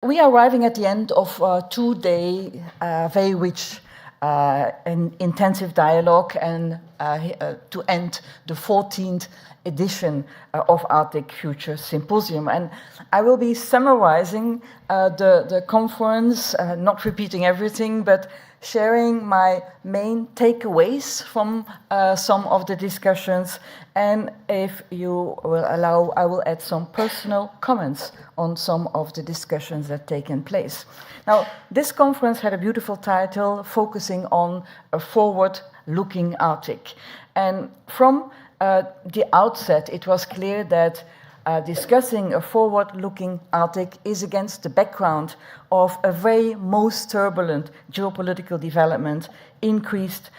we are arriving at the end of a 2-day, very rich and intensive dialogue, and to end the 14th edition of Arctic Futures Symposium. And I will be summarizing the conference, not repeating everything, but sharing my main takeaways from some of the discussions, and if you will allow, I will add some personal comments on some of the discussions that have taken place. Now, this conference had a beautiful title, focusing on a forward-looking Arctic. And from the outset, it was clear that discussing a forward-looking Arctic is against the background of a very most turbulent geopolitical development, increased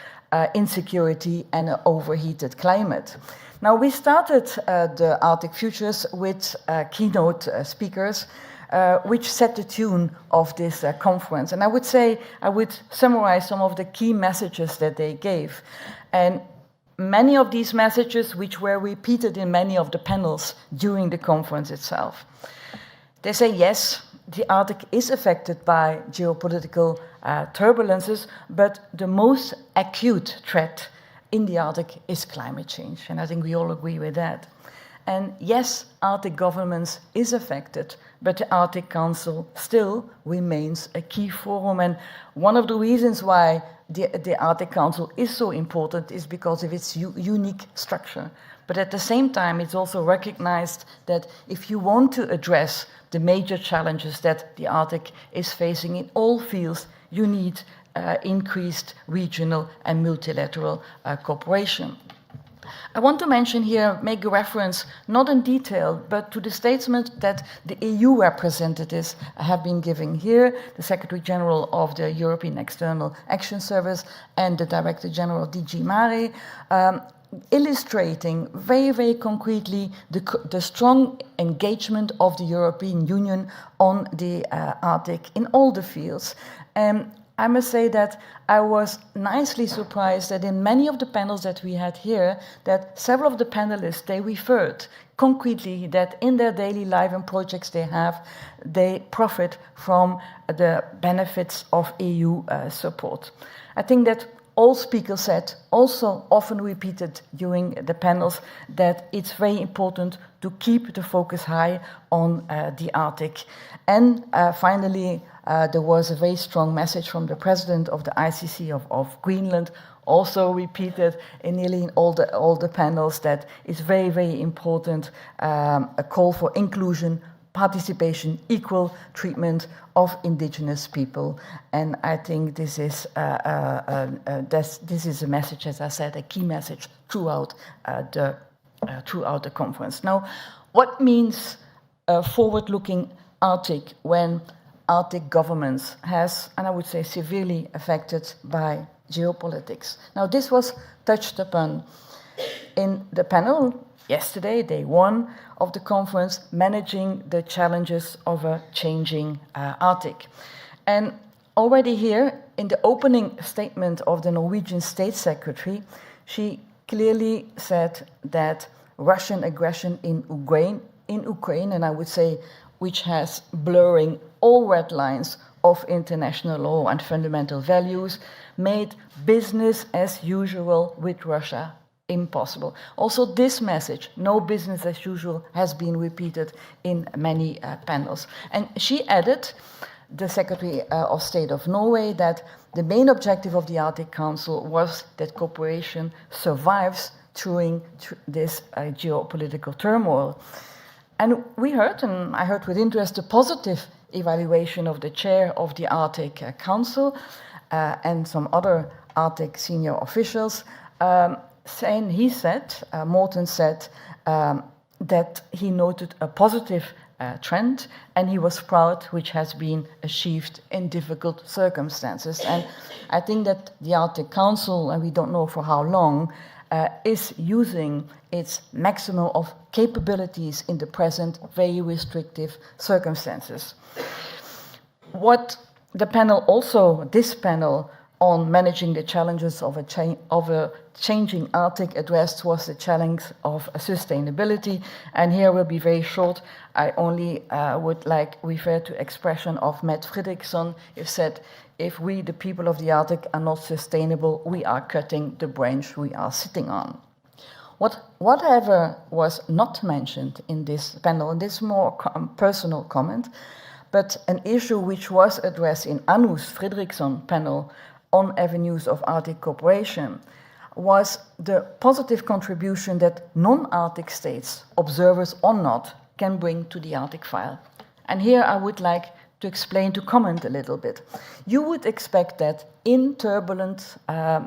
insecurity, and an overheated climate. Now, we started the Arctic Futures with keynote speakers, which set the tune of this conference. And I would say, I would summarize some of the key messages that they gave. And many of these messages, which were repeated in many of the panels during the conference itself. They say, yes, the Arctic is affected by geopolitical turbulences, but the most acute threat in the Arctic is climate change. And I think we all agree with that. And yes, Arctic governments is affected, but the Arctic Council still remains a key forum. And one of the reasons why the Arctic Council is so important is because of its unique structure. But at the same time, it's also recognized that if you want to address the major challenges that the Arctic is facing in all fields, you need increased regional and multilateral cooperation. I want to mention here, make a reference, not in detail, but to the statement that the EU representatives have been giving here, the Secretary General of the European External Action Service and the Director General of DG Mare, illustrating very, very concretely the strong engagement of the European Union on the Arctic in all the fields. I must say that I was nicely surprised that in many of the panels that we had here, that several of the panelists, they referred concretely that in their daily life and projects they have, they profit from the benefits of EU support. I think that all speakers said, also often repeated during the panels, that it's very important to keep the focus high on the Arctic. And finally, there was a very strong message from the president of the ICC of Greenland, also repeated in nearly all the panels, that it's very, very important, a call for inclusion, participation, equal treatment of indigenous people. And I think this is a message, as I said, a key message throughout the conference. Now, what means a forward-looking Arctic when Arctic governments has, and I would say severely affected by geopolitics? Now, this was touched upon in the panel yesterday, day one of the conference, managing the challenges of a changing Arctic. And already here, in the opening statement of the Norwegian State Secretary, she clearly said that Russian aggression in Ukraine, and I would say which has blurring all red lines of international law and fundamental values, made business as usual with Russia impossible. Also, this message, no business as usual, has been repeated in many panels. And she added, the Secretary of State of Norway, that the main objective of the Arctic Council was that cooperation survives during this geopolitical turmoil. And we heard, and I heard with interest, a positive evaluation of the chair of the Arctic Council and some other Arctic senior officials, Morten said that he noted a positive trend, and he was proud which has been achieved in difficult circumstances. And I think that the Arctic Council, and we don't know for how long, is using its maximum of capabilities in the present very restrictive circumstances. What the panel also, this panel, on managing the challenges of a changing Arctic addressed was the challenge of sustainability. And here will be very short. I only would like refer to expression of Matt Fredriksson, who said, if we, the people of the Arctic, are not sustainable, we are cutting the branch we are sitting on. Whatever was not mentioned in this panel, and this is more personal comment, but an issue which was addressed in Anu's Fredriksson panel on avenues of Arctic cooperation was the positive contribution that non-Arctic states, observers or not, can bring to the Arctic file. And here I would like to explain, to comment a little bit. You would expect that in turbulent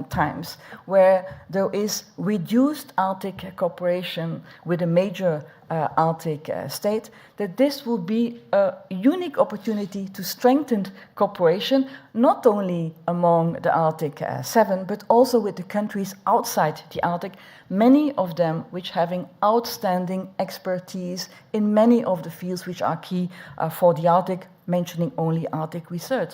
times where there is reduced Arctic cooperation with a major Arctic state, that this will be a unique opportunity to strengthen cooperation, not only among the Arctic 7, but also with the countries outside the Arctic, many of them which having outstanding expertise in many of the fields which are key for the Arctic, mentioning only Arctic research.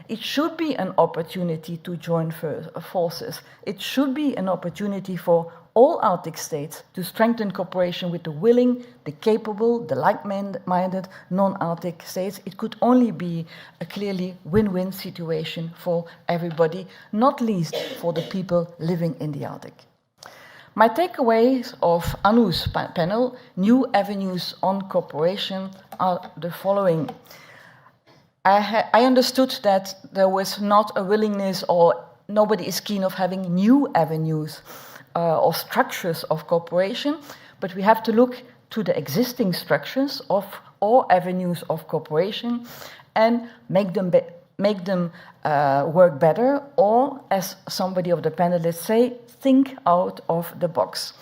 It should be an opportunity to join forces. It should be an opportunity for all Arctic states to strengthen cooperation with the willing, the capable, the like-minded non-Arctic states. It could only be a clearly win-win situation for everybody, not least for the people living in the Arctic. My takeaways of Anu's panel, New Avenues on Cooperation, are the following. I understood that there was not a willingness, or nobody is keen of having new avenues or structures of cooperation, but we have to look to the existing structures of or avenues of cooperation and make them work better, or, as somebody of the panelists say, think out of the box.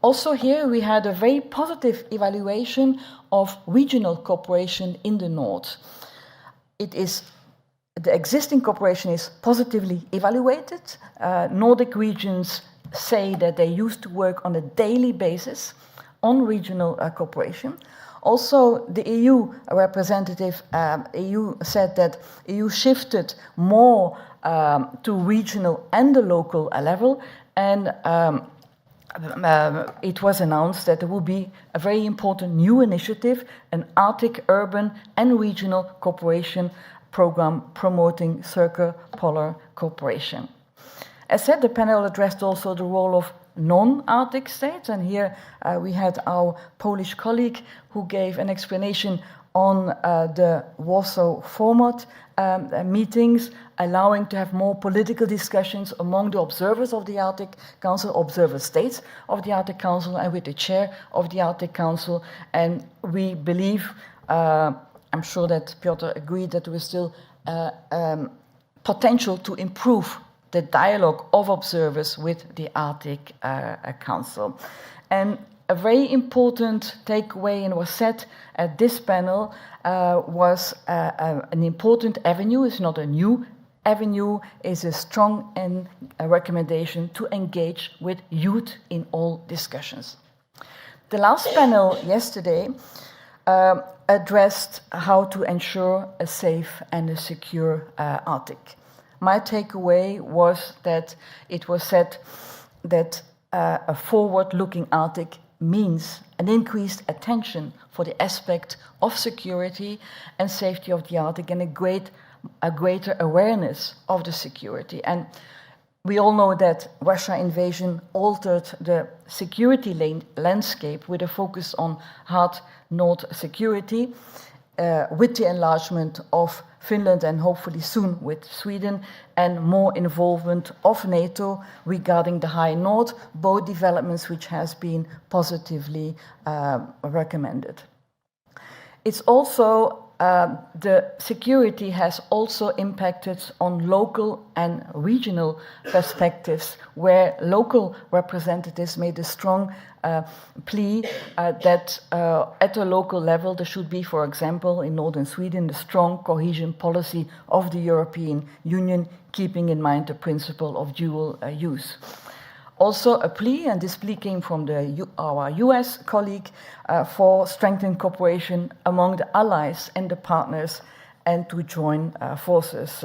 Also here we had a very positive evaluation of regional cooperation in the North. The existing cooperation is positively evaluated. Nordic regions say that they used to work on a daily basis on regional cooperation. Also, the EU representative, EU said that EU shifted more to regional and the local level, and it was announced that there will be a very important new initiative, an Arctic urban and regional cooperation program promoting circumpolar cooperation. As said, the panel addressed also the role of non-Arctic states, and here we had our Polish colleague who gave an explanation on the Warsaw format meetings, allowing to have more political discussions among the observers of the Arctic Council, observer states of the Arctic Council, and with the chair of the Arctic Council. And we believe, I'm sure that Piotr agreed, that there is still potential to improve the dialogue of observers with the Arctic Council. And a very important takeaway, and was said at this panel, was an important avenue. It's not a new avenue, is a strong recommendation to engage with youth in all discussions. The last panel yesterday addressed how to ensure a safe and a secure Arctic. My takeaway was that it was said that a forward-looking Arctic means an increased attention for the aspect of security and safety of the Arctic, and a greater awareness of the security. And we all know that Russia invasion altered the security landscape with a focus on hard North security, with the enlargement of Finland and hopefully soon with Sweden, and more involvement of NATO regarding the High North, both developments which has been positively recommended. It's also, the security has also impacted on local and regional perspectives, where local representatives made a strong plea that at a local level there should be, for example, in northern Sweden, the strong cohesion policy of the European Union, keeping in mind the principle of dual use. Also a plea, and this plea came from our US colleague, for strengthened cooperation among the allies and the partners, and to join forces.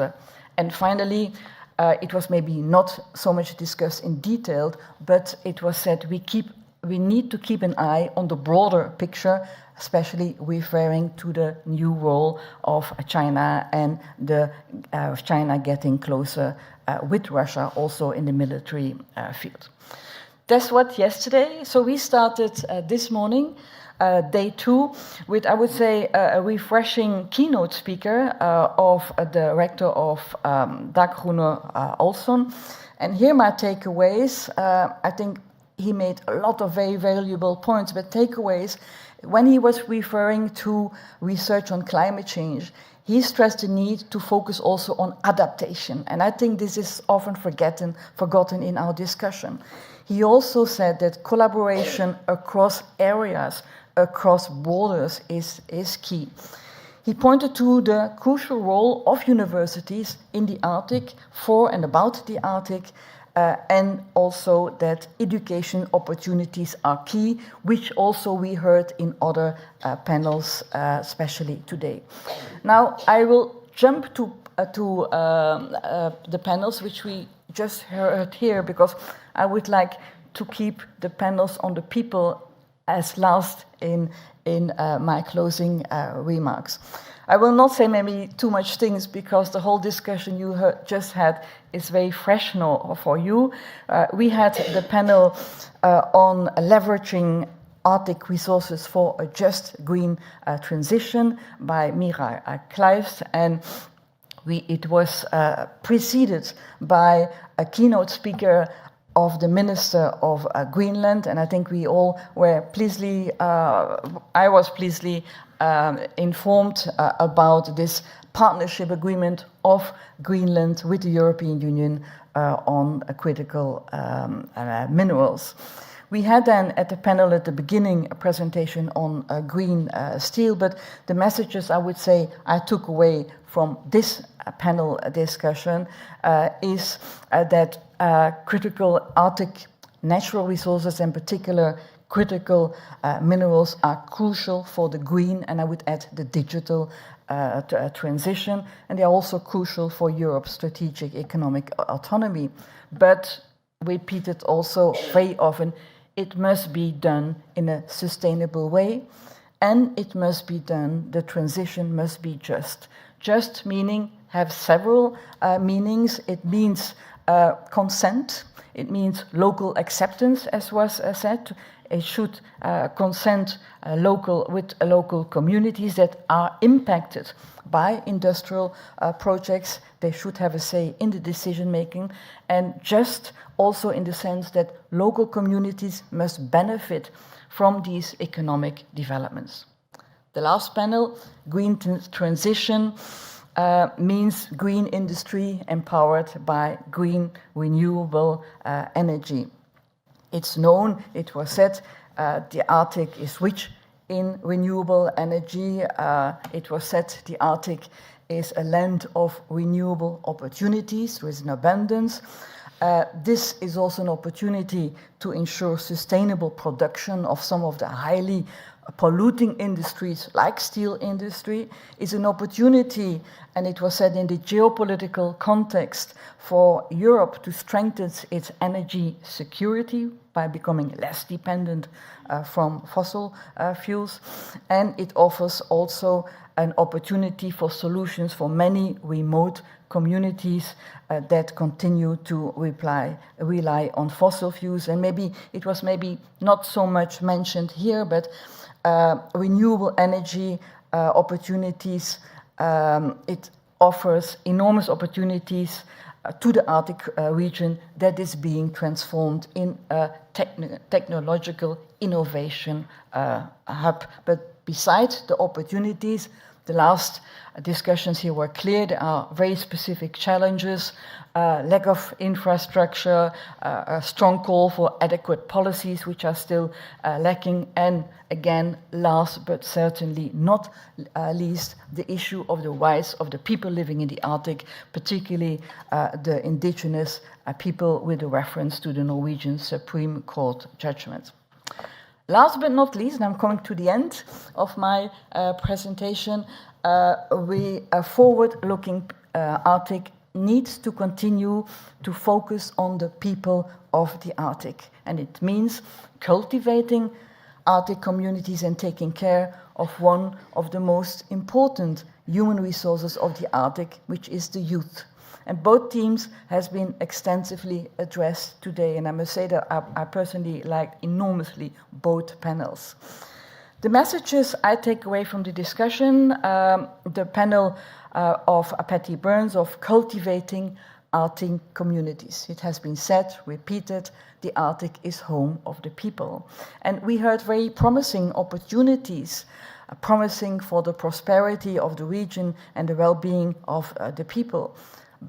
And finally, It was maybe not so much discussed in detail, but it was said we need to keep an eye on the broader picture, especially referring to the new role of China and China getting closer with Russia also in the military field. That's what yesterday. So we started this morning, day 2, with, I would say, a refreshing keynote speaker of the rector of Daggroene Olson. And here my takeaways. I think he made a lot of very valuable points, but takeaways, when he was referring to research on climate change, he stressed the need to focus also on adaptation. And I think this is often forgotten in our discussion. He also said that collaboration across areas, across borders is key. He pointed to the crucial role of universities in the Arctic, for and about the Arctic, and also that education opportunities are key, which also we heard in other panels, especially today. Now, I will jump to the panels which we just heard here, because I would like to keep the panels on the people as last in my closing remarks. I will not say maybe too much things, because the whole discussion you just had is very fresh now for you. We had the panel on leveraging Arctic resources for a just green transition by Mira Kleist, and it was preceded by a keynote speaker of the Minister of Greenland, and I think we all were I was pleasantly informed about this partnership agreement of Greenland with the European Union on critical minerals. We had then at the panel at the beginning a presentation on green steel, but the messages I would say I took away from this panel discussion is that critical Arctic natural resources, in particular critical minerals, are crucial for the green, and I would add the digital transition, and they are also crucial for Europe's strategic economic autonomy. But repeated also very often, it must be done in a sustainable way, and it must be done, the transition must be just. Just meaning have several meanings. It means consent, it means local acceptance, as was said. It should consent with local communities that are impacted by industrial projects. They should have a say in the decision making, and just also in the sense that local communities must benefit from these economic developments. The last panel, green transition, means green industry empowered by green renewable energy. It's known, it was said, the Arctic is rich in renewable energy. It was said the Arctic is a land of renewable opportunities with an abundance. This is also an opportunity to ensure sustainable production of some of the highly polluting industries like steel industry. Is an opportunity, and it was said in the geopolitical context, for Europe to strengthen its energy security by becoming less dependent from fossil fuels, and it offers also an opportunity for solutions for many remote communities that continue to rely on fossil fuels. And maybe it was not so much mentioned here, but renewable energy opportunities, it offers enormous opportunities to the Arctic region that is being transformed in a technological innovation hub. But besides the opportunities, the last discussions here were clear. There are very specific challenges, lack of infrastructure, a strong call for adequate policies which are still lacking, and again, last but certainly not least, the issue of the rights of the people living in the Arctic, particularly the indigenous people, with a reference to the Norwegian Supreme Court judgment. Last but not least, and I'm coming to the end of my presentation, a forward-looking Arctic needs to continue to focus on the people of the Arctic. And it means cultivating Arctic communities and taking care of one of the most important human resources of the Arctic, which is the youth. And both themes has been extensively addressed today, and I must say that I personally like enormously both panels. The messages I take away from the discussion, the panel of Patty Burns of cultivating Arctic communities. It has been said, repeated, the Arctic is home of the people. And we heard very promising opportunities, promising for the prosperity of the region and the well-being of the people.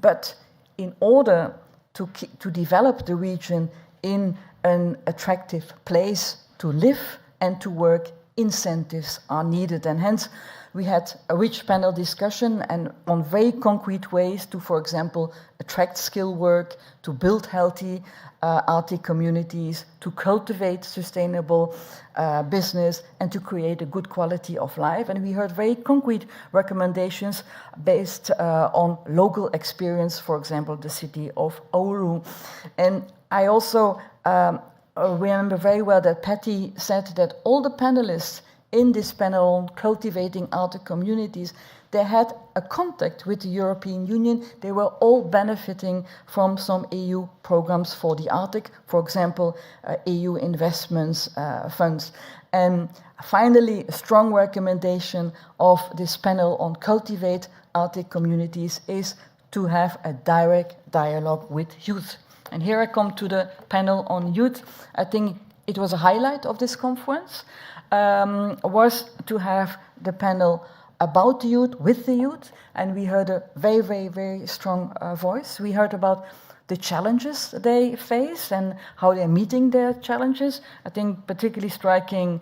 But in order to develop the region in an attractive place to live and to work, incentives are needed. And hence, we had a rich panel discussion and on very concrete ways to, for example, attract skilled work, to build healthy Arctic communities, to cultivate sustainable business, and to create a good quality of life. And we heard very concrete recommendations based on local experience, for example, the city of Oulu. And I also remember very well that Patty said that all the panelists in this panel on cultivating Arctic communities, they had a contact with the European Union. They were all benefiting from some EU programs for the Arctic, for example, EU investments funds. And finally, a strong recommendation of this panel on cultivate Arctic communities is to have a direct dialogue with youth. And here I come to the panel on youth. I think it was a highlight of this conference, was to have the panel about the youth, with the youth, and we heard a very, very, very strong voice. We heard about the challenges they face and how they're meeting their challenges. I think particularly striking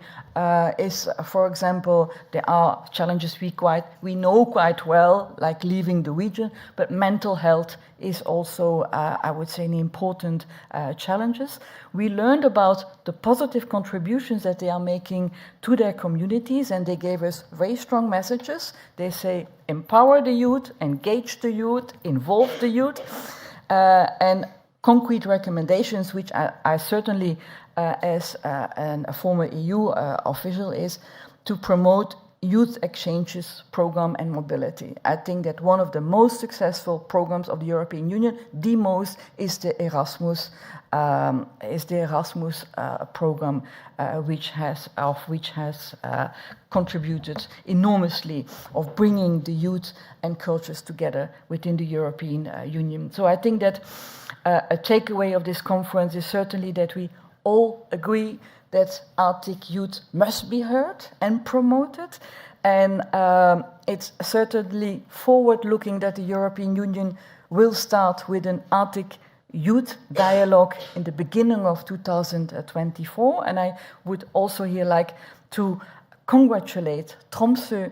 is, for example, there are challenges we know quite well, like leaving the region, but mental health is also, I would say, an important challenges. We learned about the positive contributions that they are making to their communities, and they gave us very strong messages. They say, empower the youth, engage the youth, involve the youth. And concrete recommendations, which I certainly, as a former EU official, is to promote youth exchanges program and mobility. I think that one of the most successful programs of the European Union, the most, is the Erasmus program, which has contributed enormously of bringing the youth and cultures together within the European Union. So I think that a takeaway of this conference is certainly that we all agree that Arctic youth must be heard and promoted. And it's certainly forward-looking that the European Union will start with an Arctic youth dialogue in the beginning of 2024. And I would also here like to congratulate Tromsø,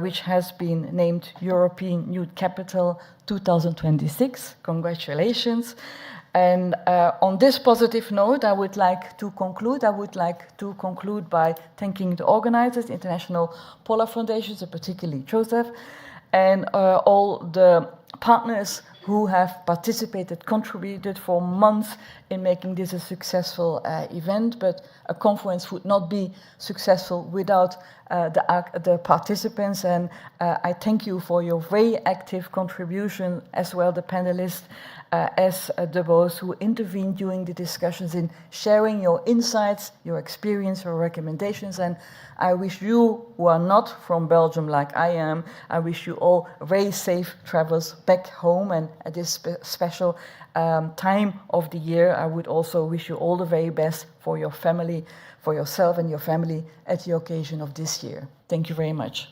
which has been named European Youth Capital 2026. Congratulations. And on this positive note, I would like to conclude. I would like to conclude by thanking the organizers, the International Polar Foundations, and particularly Joseph, and all the partners who have participated, contributed for months in making this a successful event. But a conference would not be successful without the participants. And I thank you for your very active contribution, as well the panelists, as those who intervened during the discussions in sharing your insights, your experience, your recommendations. And I wish you, who are not from Belgium like I am, I wish you all very safe travels back home. And at this special time of the year, I would also wish you all the very best for your family, for yourself and your family at the occasion of this year. Thank you very much.